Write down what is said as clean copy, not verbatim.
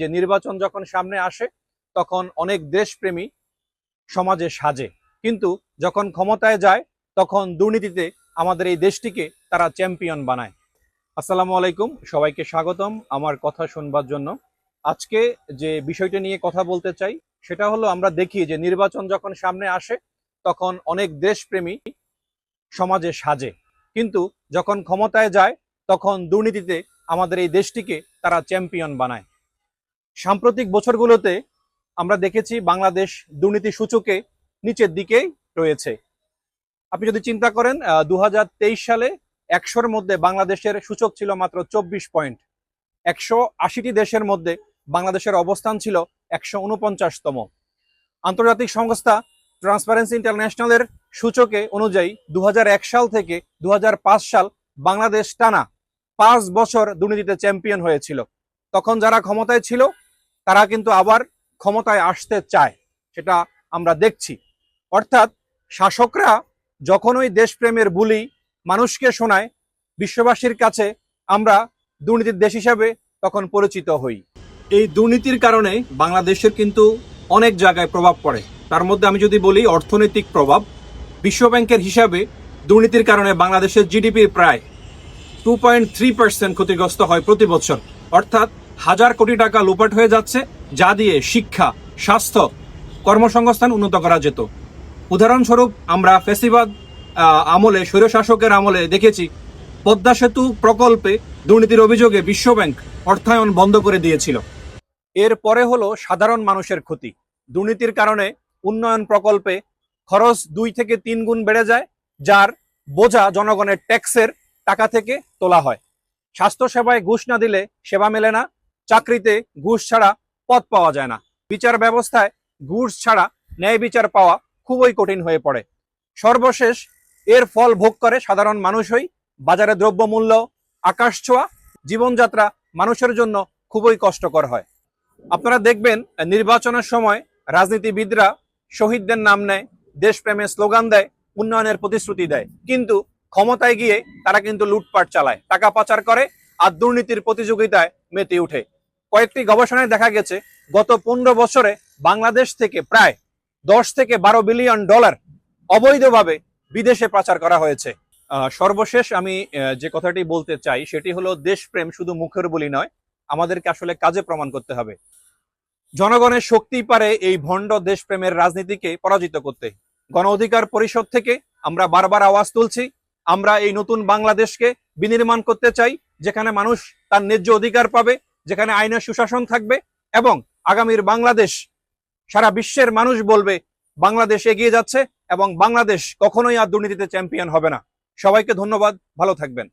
যে নির্বাচন যখন সামনে আসে তখন অনেক দেশপ্রেমী সমাজে সাজে, কিন্তু যখন ক্ষমতায় যায় তখন দুর্নীতিতে আমাদের এই দেশটিকে তারা চ্যাম্পিয়ন বানায়। আসসালামু আলাইকুম, সবাইকে স্বাগতম আমার কথা শুনবার জন্য। আজকে যে বিষয়টা নিয়ে কথা বলতে চাই সেটা হলো, আমরা দেখি যে নির্বাচন যখন সামনে আসে তখন অনেক দেশপ্রেমী সমাজে সাজে, কিন্তু যখন ক্ষমতায় যায় তখন দুর্নীতিতে আমাদের এই দেশটিকে তারা চ্যাম্পিয়ন বানায়। সাম্প্রতিক বছরগুলোতে আমরা দেখেছি বাংলাদেশ দুর্নীতি সূচকে নিচের দিকেই রয়েছে। আপনি যদি চিন্তা করেন 2023 সালে 100-র মধ্যে বাংলাদেশের সূচক ছিল মাত্র 24 পয়েন্ট। 180টি দেশের মধ্যে বাংলাদেশের অবস্থান ছিল 149তম। আন্তর্জাতিক সংস্থা ট্রান্সপারেন্সি ইন্টারন্যাশনালের সূচকে অনুযায়ী 2001 সাল থেকে 2005 সাল বাংলাদেশ টানা 5 বছর দুর্নীতিতে চ্যাম্পিয়ন হয়েছিল। তখন যারা ক্ষমতায় ছিল তারা কিন্তু আবার ক্ষমতায় আসতে চায়, সেটা আমরা দেখছি। অর্থাৎ শাসকরা যখনই দেশপ্রেমের বুলি মানুষকে শোনায়, বিশ্ববাসীর কাছে আমরা দুর্নীতির দেশ হিসাবে তখন পরিচিত হই। এই দুর্নীতির কারণে বাংলাদেশের কিন্তু অনেক জায়গায় প্রভাব পড়ে। তার মধ্যে আমি যদি বলি অর্থনৈতিক প্রভাব, বিশ্বব্যাংকের হিসাবে দুর্নীতির কারণে বাংলাদেশের জিডিপির প্রায় 2.3% ক্ষতিগ্রস্ত হয় প্রতি বছর। অর্থাৎ 1000 কোটি টাকা লুপাট হয়ে যাচ্ছে, যা দিয়ে শিক্ষা, স্বাস্থ্য, কর্মসংস্থান উন্নত করা যেত। উদাহরণস্বরূপ আমরা ফ্যাসিবাদ আমলে, স্বৈরশাসকের আমলে দেখেছি পদ্মা সেতু প্রকল্পে দুর্নীতির অভিযোগে বিশ্বব্যাংক অর্থায়ন বন্ধ করে দিয়েছিল। এর পরে হলো সাধারণ মানুষের ক্ষতি। দুর্নীতির কারণে উন্নয়ন প্রকল্পে খরচ 2 থেকে 3 গুণ বেড়ে যায়, যার বোঝা জনগণের ট্যাক্সের টাকা থেকে তোলা হয়। স্বাস্থ্যসেবায় ঘুষ না দিলে সেবা মেলে না, চাকরিতে ঘুষ ছাড়া পদ পাওয়া যায় না, বিচার ব্যবস্থায় ঘুষ ছাড়া ন্যায় বিচার পাওয়া খুবই কঠিন হয়ে পড়ে। সর্বশেষ এর ফল ভোগ করে সাধারণ মানুষই। বাজারে দ্রব্যমূল্য আকাশ ছোঁয়া, জীবনযাত্রা মানুষের জন্য খুবই কষ্টকর হয়। আপনারা দেখবেন নির্বাচনের সময় রাজনীতিবিদরা শহীদদের নাম নেয়, দেশপ্রেমের স্লোগান দেয়, উন্নয়নের প্রতিশ্রুতি দেয়, কিন্তু ক্ষমতায় গিয়ে তারা কিন্তু লুটপাট চালায়, টাকা পাচার করে আর দুর্নীতির প্রতিযোগিতায় মেতে উঠে। কয়েকটি গবেষণায় দেখা গেছে গত 15 বছরে বাংলাদেশ থেকে প্রায় 10 থেকে 12 বিলিয়ন ডলার অবৈধভাবে বিদেশে পাচার করা হয়েছে। সর্বশেষ আমি যে কথাটি বলতে চাই সেটি হলো, দেশপ্রেম শুধু মুখের বলি নয়, আমাদেরকে আসলে কাজে প্রমাণ করতে হবে। জনগণের শক্তি পারে এই ভণ্ড দেশপ্রেমের রাজনীতিকে পরাজিত করতে। গণ অধিকার পরিষদ থেকে আমরা বারবার আওয়াজ তুলছি, আমরা এই নতুন বাংলাদেশকে বিনির্মাণ করতে চাই, যেখানে মানুষ তার ন্যায্য অধিকার পাবে, যেখানে আইনের সুশাসন থাকবে, এবং আগামীর বাংলাদেশ সারা বিশ্বের মানুষ বলবে বাংলাদেশ এগিয়ে যাচ্ছে এবং বাংলাদেশ কখনোই আর দুর্নীতিতে চ্যাম্পিয়ন হবে না। সবাইকে ধন্যবাদ, ভালো থাকবেন।